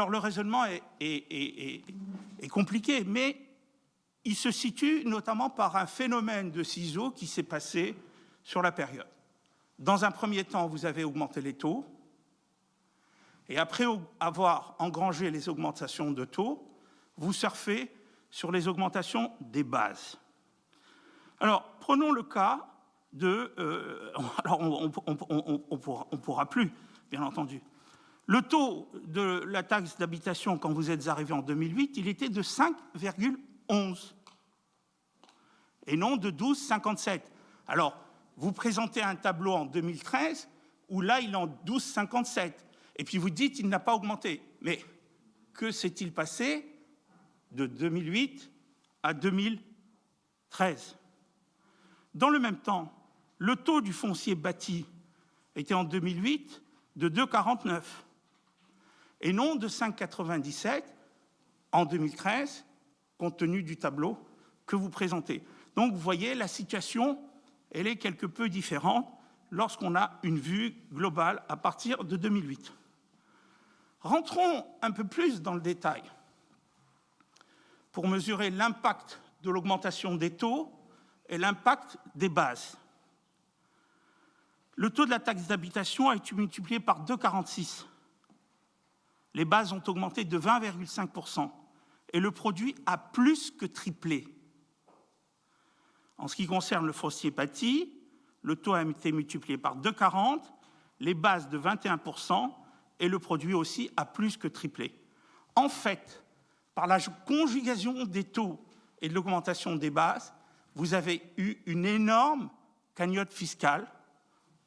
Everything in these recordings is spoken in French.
Alors le raisonnement est compliqué, mais il se situe notamment par un phénomène de ciseaux qui s'est passé sur la période. Dans un premier temps, vous avez augmenté les taux, et après avoir engrangé les augmentations de taux, vous surfez sur les augmentations des bases. Alors, prenons le cas de... alors, on pourra plus, bien entendu. Le taux de la taxe d'habitation, quand vous êtes arrivé en 2008, il était de 5,11 et non de 12,57. Alors, vous présentez un tableau en 2013 où là, il est en 12,57. Et puis vous dites qu'il n'a pas augmenté. Mais que s'est-il passé de 2008 à 2013? Dans le même temps, le taux du foncier bâti était en 2008 de 2,49 et non de 5,97 en 2013, compte tenu du tableau que vous présentez. Donc, vous voyez, la situation, elle est quelque peu différente lorsqu'on a une vue globale à partir de 2008. Rentrons un peu plus dans le détail pour mesurer l'impact de l'augmentation des taux et l'impact des bases. Le taux de la taxe d'habitation a été multiplié par 2,46. Les bases ont augmenté de 20,5% et le produit a plus que triplé. En ce qui concerne le foncier bâti, le taux a été multiplié par 2,40, les bases de 21% et le produit aussi a plus que triplé. En fait, par la conjugaison des taux et de l'augmentation des bases, vous avez eu une énorme cagnotte fiscale,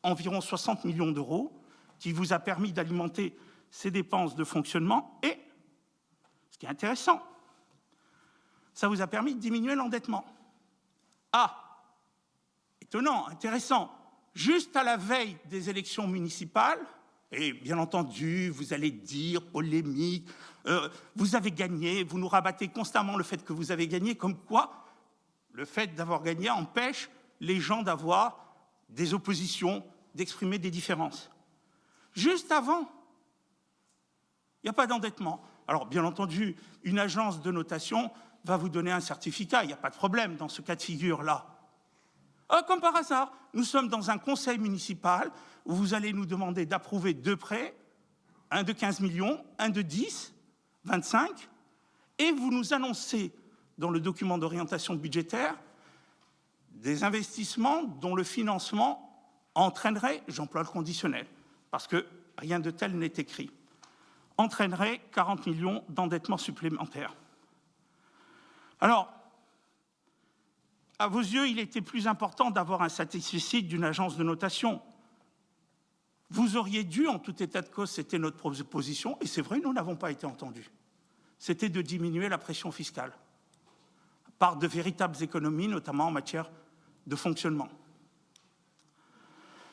environ 60 millions d'euros, qui vous a permis d'alimenter ces dépenses de fonctionnement et, ce qui est intéressant, ça vous a permis de diminuer l'endettement. Ah, étonnant, intéressant, juste à la veille des élections municipales, et bien entendu, vous allez dire, polémique, vous avez gagné, vous nous rabattez constamment le fait que vous avez gagné, comme quoi le fait d'avoir gagné empêche les gens d'avoir des oppositions, d'exprimer des différences. Juste avant, il n'y a pas d'endettement. Alors, bien entendu, une agence de notation va vous donner un certificat, il n'y a pas de problème dans ce cas de figure-là. Comme par hasard, nous sommes dans un conseil municipal où vous allez nous demander d'approuver deux prêts, un de 15 millions, un de 10, 25, et vous nous annoncez dans le document d'orientation budgétaire des investissements dont le financement entraînerait, j'emploie le conditionnel, parce que rien de tel n'est écrit, entraînerait 40 millions d'endettement supplémentaires. Alors, à vos yeux, il était plus important d'avoir un satisfecit d'une agence de notation. Vous auriez dû, en tout état de cause, c'était notre proposition, et c'est vrai, nous n'avons pas été entendus, c'était de diminuer la pression fiscale par de véritables économies, notamment en matière de fonctionnement.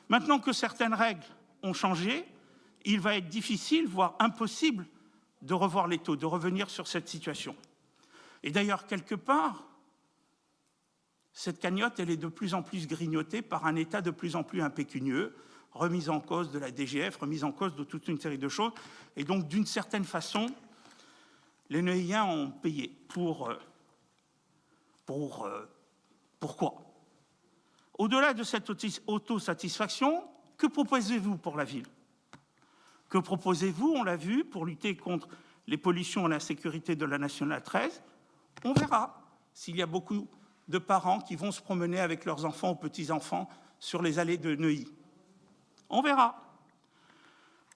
Maintenant que certaines règles ont changé, il va être difficile, voire impossible, de revoir les taux, de revenir sur cette situation. Et d'ailleurs, quelque part, cette cagnotte, elle est de plus en plus grignotée par un État de plus en plus impécunieux, remise en cause de la DGF, remise en cause de toute une série de choses. Et donc, d'une certaine façon, les Neuilliens ont payé. Pourquoi? Au-delà de cette autosatisfaction, que proposez-vous pour la ville? Que proposez-vous, on l'a vu, pour lutter contre les pollutions et l'insécurité de la Nationale 13? On verra s'il y a beaucoup de parents qui vont se promener avec leurs enfants ou petits-enfants sur les allées de Neuilly. On verra.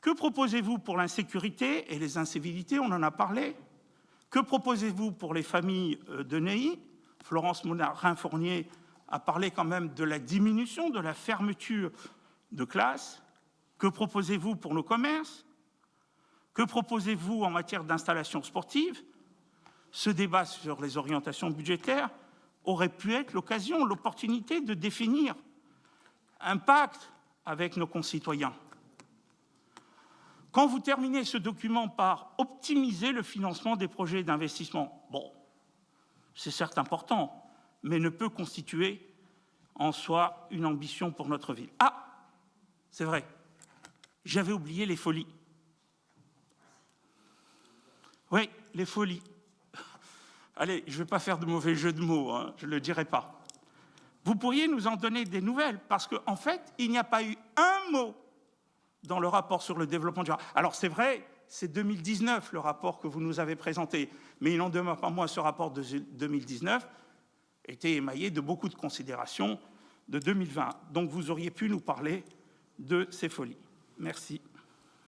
Que proposez-vous pour l'insécurité et les incivilités? On en a parlé. Que proposez-vous pour les familles de Neuilly? Florence Morin-Fournier a parlé quand même de la diminution, de la fermeture de classes. Que proposez-vous pour nos commerces? Que proposez-vous en matière d'installation sportive? Ce débat sur les orientations budgétaires aurait pu être l'occasion, l'opportunité de définir un pacte avec nos concitoyens. Quand vous terminez ce document par optimiser le financement des projets d'investissement, bon, c'est certes important, mais ne peut constituer en soi une ambition pour notre ville. Ah, c'est vrai, j'avais oublié les folies. Oui, les folies. Allez, je ne vais pas faire de mauvais jeu de mots, hein, je ne le dirai pas. Vous pourriez nous en donner des nouvelles, parce qu'en fait, il n'y a pas eu un mot dans le rapport sur le développement durable. Alors c'est vrai, c'est 2019 le rapport que vous nous avez présenté, mais il n'en demeure pas moins ce rapport de 2019 était émaillé de beaucoup de considérations de 2020. Donc vous auriez pu nous parler de ces folies. Merci.